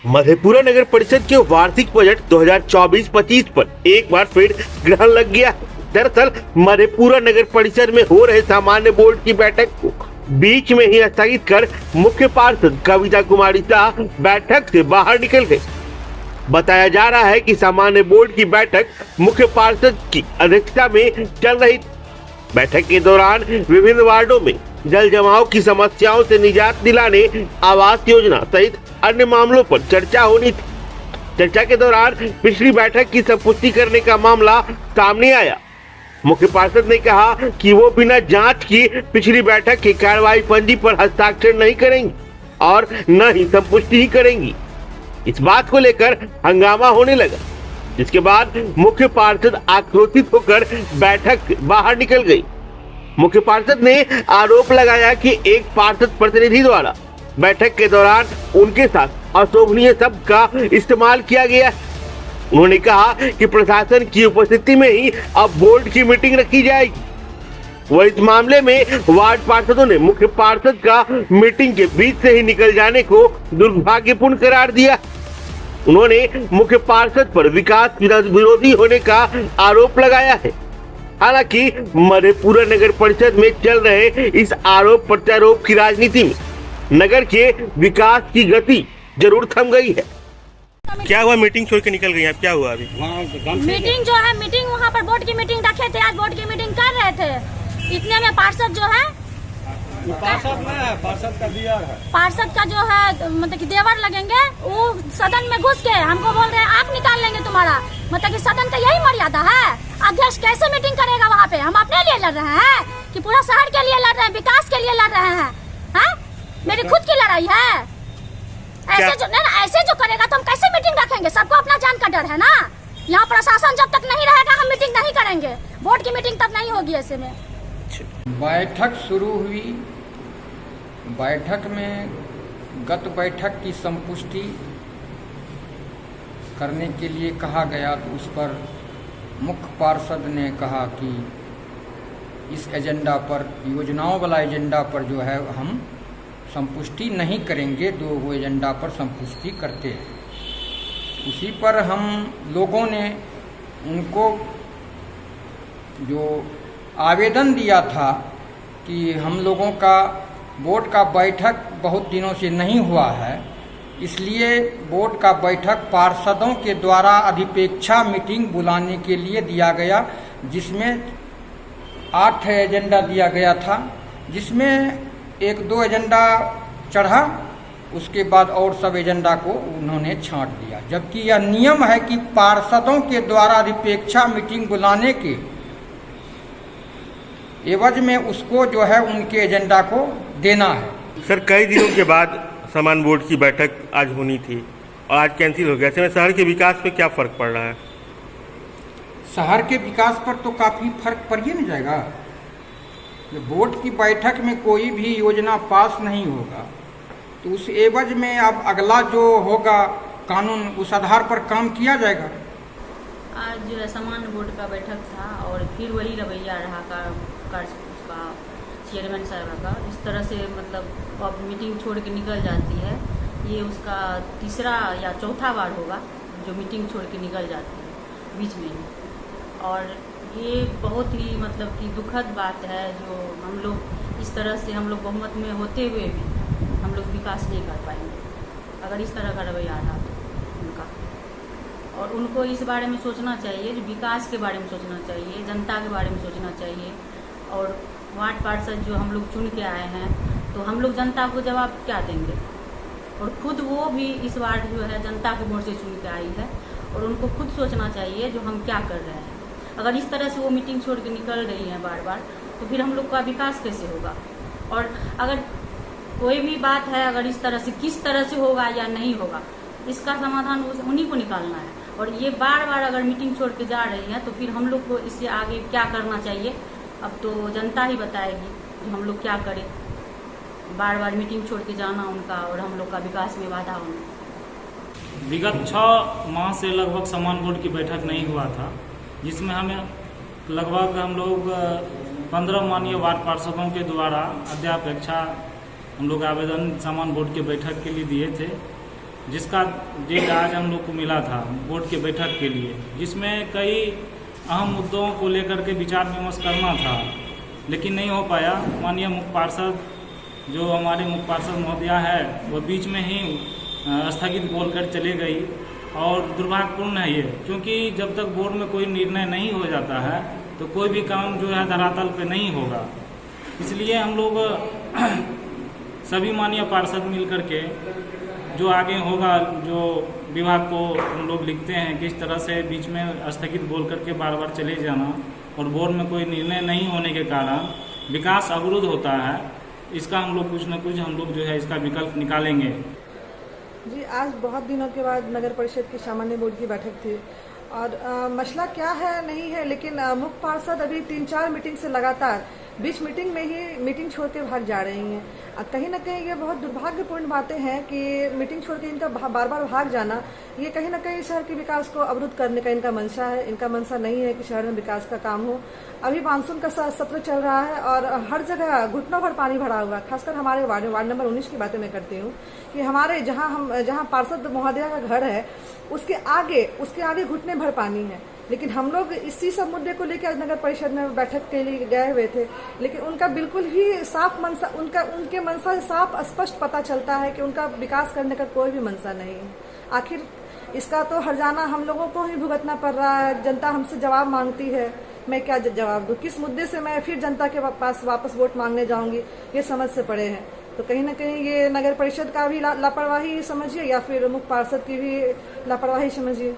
मधेपुरा नगर परिषद के वार्षिक बजट 2024-25 पर एक बार फिर ग्रहण लग गया है। दरअसल मधेपुरा नगर परिषद में हो रहे सामान्य बोर्ड की बैठक को बीच में ही स्थगित कर मुख्य पार्षद कविता कुमारी शाह बैठक से बाहर निकल गए। बताया जा रहा है कि सामान्य बोर्ड की बैठक मुख्य पार्षद की अध्यक्षता में चल रही थी। बैठक के दौरान विभिन्न वार्डों में जल जमाव की समस्याओं से निजात दिलाने, आवास योजना सहित अन्य मामलों पर चर्चा होनी थी। चर्चा के दौरान पिछली बैठक की संपुष्टि करने का मामला सामने आया। मुख्य पार्षद ने कहा कि वो बिना जांच की पिछली बैठक की कार्रवाई पंजी पर हस्ताक्षर नहीं करेंगी और न ही संपुष्टि ही करेंगी। इस बात को लेकर हंगामा होने लगा, जिसके बाद मुख्य पार्षद आक्रोशित होकर बैठक से बाहर निकल गई। मुख्य पार्षद ने आरोप लगाया कि एक पार्षद प्रतिनिधि द्वारा बैठक के दौरान उनके साथ अशोभनीय शब्द का इस्तेमाल किया गया है। उन्होंने कहा कि प्रशासन की उपस्थिति में ही अब बोर्ड की मीटिंग रखी जाएगी। वह इस मामले में वार्ड पार्षदों ने मुख्य पार्षद का मीटिंग के बीच से ही निकल जाने को दुर्भाग्यपूर्ण करार दिया। उन्होंने मुख्य पार्षद पर विकास विरोधी होने का आरोप लगाया है। हालांकि मधेपुरा नगर परिषद में चल रहे इस आरोप प्रत्यारोप की राजनीति में नगर के विकास की गति जरूर थम गई है। क्या हुआ? मीटिंग छोड़ के निकल गई आप? क्या हुआ अभी? मीटिंग जो है, मीटिंग वहाँ पर बोर्ड की मीटिंग रखे थे, आज बोर्ड की मीटिंग कर रहे थे। इतने में पार्षद जो है, पार्षद का जो है मतलब कि देवर लगेंगे, वो सदन में घुस के हमको बोल रहे हैं आँख निकाल लेंगे तुम्हारा। मतलब कि सदन का यही मर्यादा है। अध्यक्ष कैसे मीटिंग करेगा वहाँ पे? हम अपने लिए लड़ रहे हैं कि पूरा शहर के लिए लड़ रहे हैं, विकास के लिए लड़ रहे हैं? हाँ, मेरी खुद की लड़ाई है। ऐसे जो करेगा तो हम कैसे मीटिंग रखेंगे? सबको अपना जान का डर है ना। यहाँ प्रशासन जब तक नहीं रहेगा हम मीटिंग नहीं करेंगे। बोर्ड की मीटिंग तब नहीं होगी। ऐसे में बैठक शुरू हुई। बैठक में गत बैठक की संपुष्टि करने के लिए कहा गया, तो उस पर मुख्य पार्षद ने कहा कि इस एजेंडा पर, योजनाओं वाला एजेंडा पर जो है हम संपुष्टि नहीं करेंगे, दो एजेंडा पर संपुष्टि करते हैं। उसी पर हम लोगों ने उनको जो आवेदन दिया था कि हम लोगों का बोर्ड का बैठक बहुत दिनों से नहीं हुआ है, इसलिए बोर्ड का बैठक पार्षदों के द्वारा अधिपेक्षा मीटिंग बुलाने के लिए दिया गया, जिसमें 8 एजेंडा दिया गया था, जिसमें 1-2 एजेंडा चढ़ा, उसके बाद और सब एजेंडा को उन्होंने छांट दिया। जबकि यह नियम है कि पार्षदों के द्वारा अधिपेक्षा मीटिंग बुलाने के एवज में उसको जो है उनके एजेंडा को देना है। सर, कई दिनों के बाद सामान्य बोर्ड की बैठक आज होनी थी और आज कैंसिल हो गया। ऐसे में शहर के विकास पे क्या फर्क पड़ रहा है? शहर के विकास पर तो काफ़ी फर्क पड़ ही नहीं जाएगा। बोर्ड की बैठक में कोई भी योजना पास नहीं होगा तो उस एवज में अब अगला जो होगा कानून, उस आधार पर काम किया जाएगा। आज जो है सामान्य बोर्ड का बैठक था और फिर वही रवैया रहा उसका चेयरमैन साहब का। इस तरह से मतलब अब मीटिंग छोड़ के निकल जाती है। ये उसका तीसरा या चौथा बार होगा जो मीटिंग छोड़ के निकल जाती है बीच में ही। और ये बहुत ही मतलब कि दुखद बात है जो हम लोग इस तरह से, हम लोग बहुमत में होते हुए भी हम लोग विकास नहीं कर पाएंगे अगर इस तरह का रवैया रहा उनका। और उनको इस बारे में सोचना चाहिए, जो विकास के बारे में सोचना चाहिए, जनता के बारे में सोचना चाहिए। और वार्ड पार्षद जो हम लोग चुन के आए हैं, तो हम लोग जनता को जवाब क्या देंगे? और खुद वो भी इस वार्ड जो है जनता के वोट से चुन के आई है और उनको खुद सोचना चाहिए जो हम क्या कर रहे हैं। अगर इस तरह से वो मीटिंग छोड़ के निकल रही हैं बार बार, तो फिर हम लोग का विकास कैसे होगा? और अगर कोई भी बात है, अगर इस तरह से किस तरह से होगा या नहीं होगा, इसका समाधान उन्हीं को निकालना है। और ये बार बार अगर मीटिंग छोड़ के जा रही है तो फिर हम लोग को इससे आगे क्या करना चाहिए, अब तो जनता ही बताएगी कि हम लोग क्या करें। बार बार मीटिंग छोड़ के जाना उनका और हम लोग का विकास में बाधा होना। विगत 6 माह से लगभग सामान्य बोर्ड की बैठक नहीं हुआ था, जिसमें हमें लगभग हम लोग 15 माननीय वार्ड पार्षदों के द्वारा अध्यापेक्षा हम लोग आवेदन सामान्य बोर्ड के बैठक के लिए दिए थे। जिसका डेट आज हम लोग को मिला था बोर्ड के बैठक के लिए, जिसमें कई अहम मुद्दों को लेकर के विचार विमर्श करना था, लेकिन नहीं हो पाया। माननीय मुख्य पार्षद जो हमारे मुख्य पार्षद महोदया है वो बीच में ही स्थगित बोलकर चले गई, और दुर्भाग्यपूर्ण है ये, क्योंकि जब तक बोर्ड में कोई निर्णय नहीं हो जाता है तो कोई भी काम जो है धरातल पे नहीं होगा। इसलिए हम लोग सभी माननीय पार्षद मिलकर के जो आगे होगा, जो विभाग को हम लोग लिखते हैं कि इस तरह से बीच में स्थगित बोल करके बार बार चले जाना और बोर्ड में कोई निर्णय नहीं होने के कारण विकास अवरुद्ध होता है, इसका हम लोग कुछ न कुछ हम लोग जो है इसका विकल्प निकालेंगे। जी, आज बहुत दिनों के बाद नगर परिषद की सामान्य बोर्ड की बैठक थी और मसला क्या है नहीं है, लेकिन मुख्य पार्षद अभी 3-4 मीटिंग से लगातार बीच मीटिंग में ही मीटिंग छोड़ के भाग जा रही हैं। कहीं ना कहीं ये बहुत दुर्भाग्यपूर्ण बातें हैं कि मीटिंग छोड़ के इनका बार बार भाग जाना, ये कहीं ना कहीं शहर के विकास को अवरुद्ध करने का इनका मंशा है। इनका मंशा नहीं है कि शहर में विकास का काम हो। अभी मानसून का सत्र चल रहा है और हर जगह घुटनों भर पानी भरा हुआ है। खासकर हमारे वार्ड नंबर 19 की बातें मैं करती हूँ कि हमारे जहाँ पार्षद महोदया का घर है उसके आगे घुटने भर पानी है। लेकिन हम लोग इसी सब मुद्दे को लेकर नगर परिषद में बैठक के लिए गए हुए थे, लेकिन उनका बिल्कुल ही साफ मंशा, उनके मंशा साफ स्पष्ट पता चलता है कि उनका विकास करने का कोई भी मंशा नहीं है। आखिर इसका तो हर्जाना हम लोगों को ही भुगतना पड़ रहा है। जनता हमसे जवाब मांगती है, मैं क्या जवाब दूं? किस मुद्दे से मैं फिर जनता के पास वापस वोट मांगने जाऊंगी, ये समझ से पड़े हैं। तो कहीं ना कहीं ये नगर परिषद का भी लापरवाही समझिए या फिर मुख्य पार्षद की भी लापरवाही समझिए।